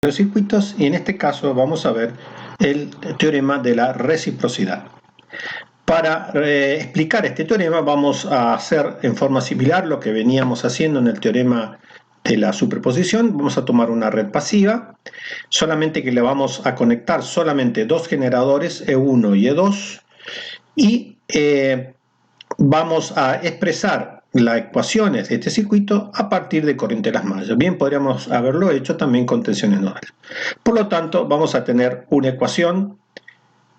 los circuitos, y en este caso vamos a ver el teorema de la reciprocidad. Para explicar este teorema vamos a hacer en forma similar lo que veníamos haciendo en el teorema de la superposición. Vamos a tomar una red pasiva, solamente que le vamos a conectar solamente dos generadores, E1 y E2, y vamos a expresar las ecuaciones de este circuito a partir de corriente de las mallas. Bien, podríamos haberlo hecho también con tensiones nodales. Por lo tanto, vamos a tener una ecuación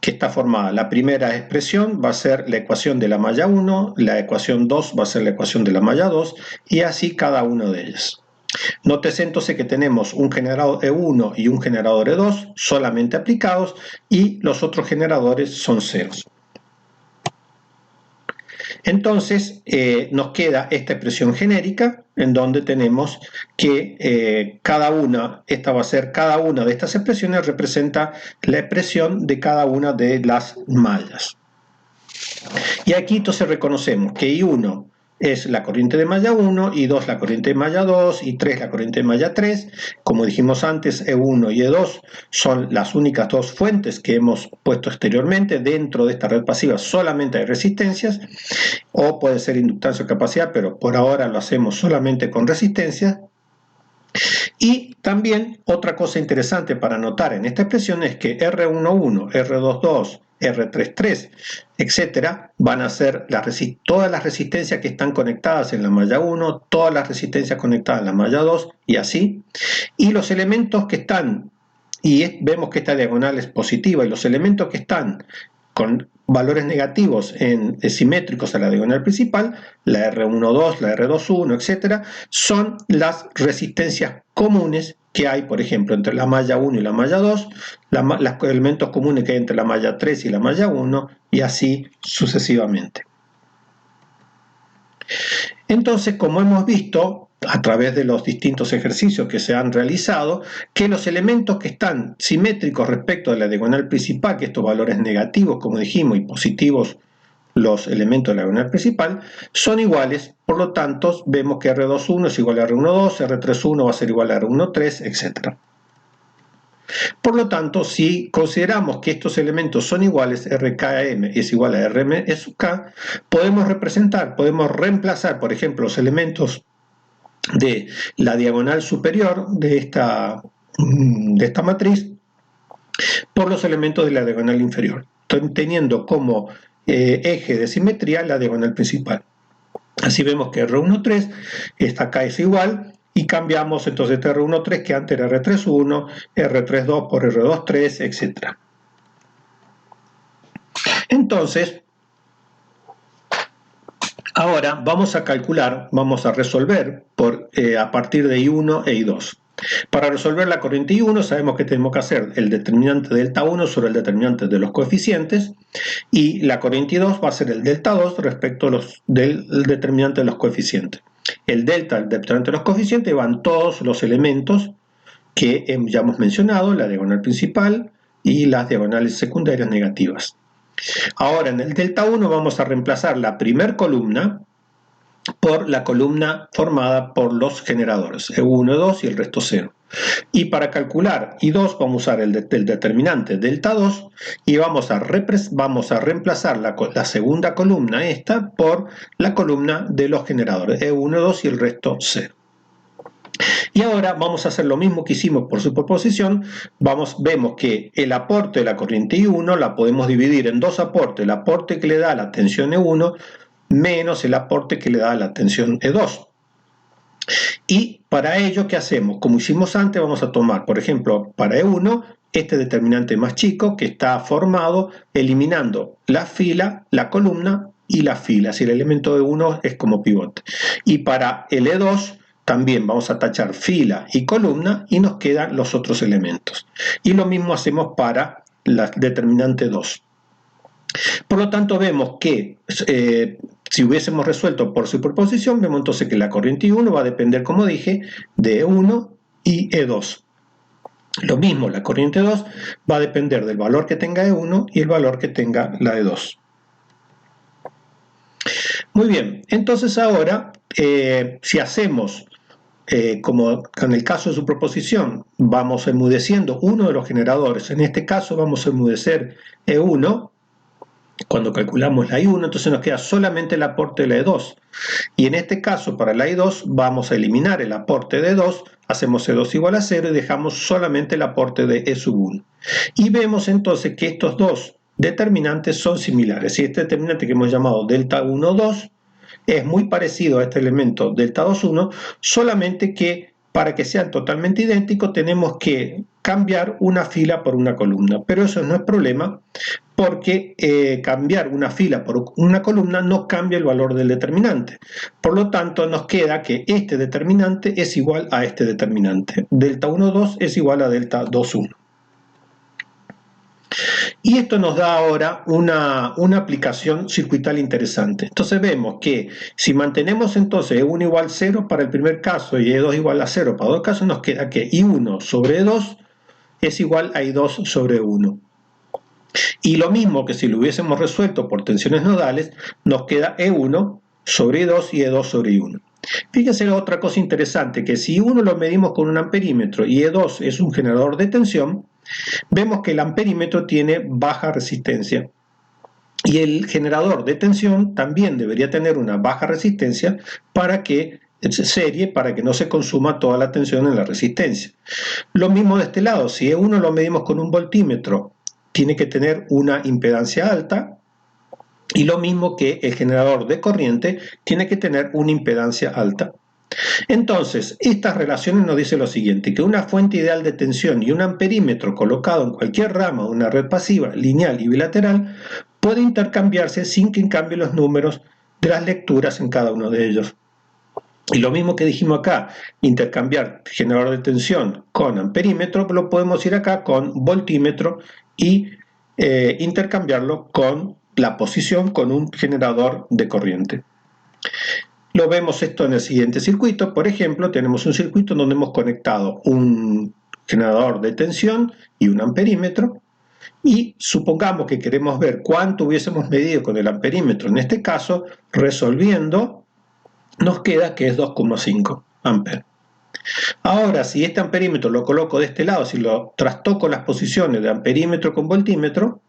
que está formada. La primera expresión va a ser la ecuación de la malla 1, la ecuación 2 va a ser la ecuación de la malla 2, y así cada una de ellas. Nótese entonces que tenemos un generador E1 y un generador E2 solamente aplicados, y los otros generadores son ceros. Entonces nos queda esta expresión genérica en donde tenemos que cada una de estas expresiones representa la expresión de cada una de las mallas. Y aquí entonces reconocemos que I1 es la corriente de malla 1, I2 la corriente de malla 2, I3 la corriente de malla 3. Como dijimos antes, E1 y E2 son las únicas dos fuentes que hemos puesto exteriormente. Dentro de esta red pasiva solamente hay resistencias, o puede ser inductancia o capacidad, pero por ahora lo hacemos solamente con resistencia. Y también otra cosa interesante para notar en esta expresión es que R11, R22, R33, etcétera, van a ser todas las resistencias que están conectadas en la malla 1, todas las resistencias conectadas en la malla 2, y así. Y los elementos que están, vemos que esta diagonal es positiva, y los elementos que están con valores negativos simétricos a la diagonal principal, la R12, la R21, etcétera, son las resistencias comunes que hay, por ejemplo, entre la malla 1 y la malla 2, los elementos comunes que hay entre la malla 3 y la malla 1, y así sucesivamente. Entonces, como hemos visto a través de los distintos ejercicios que se han realizado, que los elementos que están simétricos respecto de la diagonal principal, que estos valores negativos, como dijimos, y positivos los elementos de la diagonal principal, son iguales. Por lo tanto, vemos que R21 es igual a R12, R31 va a ser igual a R13, etc. Por lo tanto, si consideramos que estos elementos son iguales, RKM es igual a RM sub K, podemos reemplazar, por ejemplo, los elementos de la diagonal superior de esta matriz por los elementos de la diagonal inferior, teniendo como eje de simetría la diagonal principal. Así vemos que R13 esta acá es igual, y cambiamos entonces este R13 que antes era R31, R32 por R23, etc. Entonces, ahora vamos a calcular, vamos a resolver a partir de I1 e I2. Para resolver la corriente I1 sabemos que tenemos que hacer el determinante delta 1 sobre el determinante de los coeficientes, y la corriente I2 va a ser el delta 2 respecto del determinante de los coeficientes. El delta, el determinante de los coeficientes, van todos los elementos que ya hemos mencionado, la diagonal principal y las diagonales secundarias negativas. Ahora en el delta 1 vamos a reemplazar la primera columna por la columna formada por los generadores, E1, E2 y el resto 0. Y para calcular I2 vamos a usar el determinante delta 2, y vamos a reemplazar la segunda columna esta por la columna de los generadores, E1, E2 y el resto 0. Y ahora vamos a hacer lo mismo que hicimos por superposición. Vemos que el aporte de la corriente I1 la podemos dividir en dos aportes: el aporte que le da la tensión E1 menos el aporte que le da la tensión E2. Y para ello, ¿qué hacemos? Como hicimos antes, vamos a tomar, por ejemplo, para E1, este determinante más chico que está formado eliminando la fila, la columna y la fila, si el elemento E1 es como pivote. Y para el E2 también vamos a tachar fila y columna, y nos quedan los otros elementos. Y lo mismo hacemos para la determinante 2. Por lo tanto, vemos que si hubiésemos resuelto por superposición, vemos entonces que la corriente I1 va a depender, como dije, de E1 y E2. Lo mismo, la corriente 2 va a depender del valor que tenga E1 y el valor que tenga la E2. Muy bien, entonces ahora, si hacemos como en el caso de superposición, vamos enmudeciendo uno de los generadores. En este caso vamos a enmudecer E1 cuando calculamos la I1, entonces nos queda solamente el aporte de la E2. Y en este caso, para la I2, vamos a eliminar el aporte de E2, hacemos E2 igual a 0 y dejamos solamente el aporte de E sub 1. Y vemos entonces que estos dos determinantes son similares. Y este determinante que hemos llamado delta 1, 2 es muy parecido a este elemento delta 2, 1, solamente que para que sean totalmente idénticos tenemos que cambiar una fila por una columna, pero eso no es problema porque cambiar una fila por una columna no cambia el valor del determinante. Por lo tanto, nos queda que este determinante es igual a este determinante. Delta 1, 2 es igual a delta 2, 1. Y esto nos da ahora una aplicación circuital interesante. Entonces vemos que si mantenemos entonces E1 igual a 0 para el primer caso y E2 igual a 0 para dos casos, nos queda que I1 sobre E2 es igual a I2 sobre 1. Y lo mismo que si lo hubiésemos resuelto por tensiones nodales, nos queda E1 sobre I2 y E2 sobre I1. Fíjense otra cosa interesante, que si I1 lo medimos con un amperímetro y E2 es un generador de tensión, vemos que el amperímetro tiene baja resistencia. Y el generador de tensión también debería tener una baja resistencia para que no se consuma toda la tensión en la resistencia. Lo mismo de este lado, si E1 lo medimos con un voltímetro, tiene que tener una impedancia alta, y lo mismo que el generador de corriente tiene que tener una impedancia alta. Entonces, estas relaciones nos dicen lo siguiente, que una fuente ideal de tensión y un amperímetro colocado en cualquier rama de una red pasiva, lineal y bilateral, puede intercambiarse sin que cambien los números de las lecturas en cada uno de ellos. Y lo mismo que dijimos acá, intercambiar generador de tensión con amperímetro, lo podemos ir acá con voltímetro y intercambiarlo con la posición con un generador de corriente. Lo vemos esto en el siguiente circuito. Por ejemplo, tenemos un circuito donde hemos conectado un generador de tensión y un amperímetro, y supongamos que queremos ver cuánto hubiésemos medido con el amperímetro. En este caso, resolviendo, nos queda que es 2,5 amperes. Ahora, si este amperímetro lo coloco de este lado, si lo trastoco las posiciones de amperímetro con voltímetro,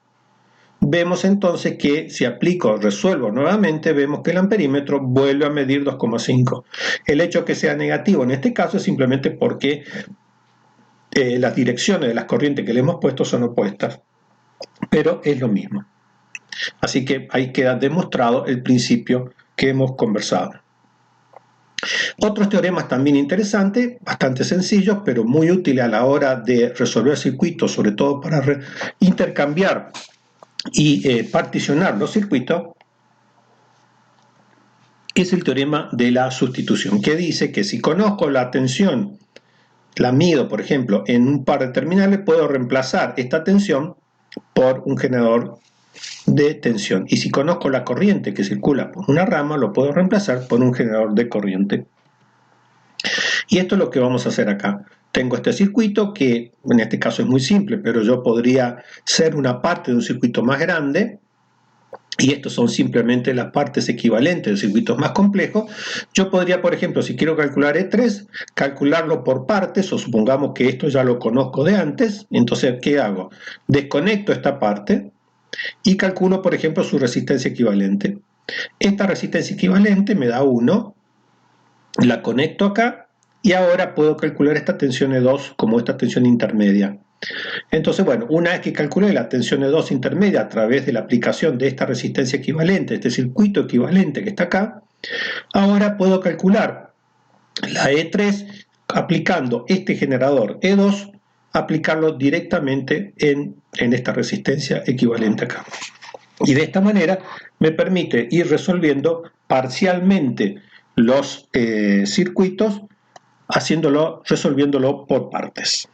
vemos entonces que si resuelvo nuevamente, vemos que el amperímetro vuelve a medir 2,5. El hecho que sea negativo en este caso es simplemente porque las direcciones de las corrientes que le hemos puesto son opuestas, pero es lo mismo. Así que ahí queda demostrado el principio que hemos conversado. Otros teoremas también interesantes, bastante sencillos, pero muy útiles a la hora de resolver circuitos, sobre todo para intercambiar y particionar los circuitos, es el teorema de la sustitución, que dice que si conozco la tensión, la mido, por ejemplo, en un par de terminales, puedo reemplazar esta tensión por un generador de tensión. Y si conozco la corriente que circula por una rama, lo puedo reemplazar por un generador de corriente. Y esto es lo que vamos a hacer acá. Tengo este circuito que en este caso es muy simple, pero yo podría ser una parte de un circuito más grande, y estos son simplemente las partes equivalentes de circuitos más complejos. Yo podría, por ejemplo, si quiero calcular E3, calcularlo por partes, o supongamos que esto ya lo conozco de antes. Entonces, ¿qué hago? Desconecto esta parte y calculo, por ejemplo, su resistencia equivalente. Esta resistencia equivalente me da 1, la conecto acá, y ahora puedo calcular esta tensión E2 como esta tensión intermedia. Entonces, bueno, una vez que calculé la tensión E2 intermedia a través de la aplicación de esta resistencia equivalente, este circuito equivalente que está acá, ahora puedo calcular la E3 aplicando este generador E2, aplicarlo directamente en esta resistencia equivalente acá. Y de esta manera me permite ir resolviendo parcialmente los circuitos, resolviéndolo por partes.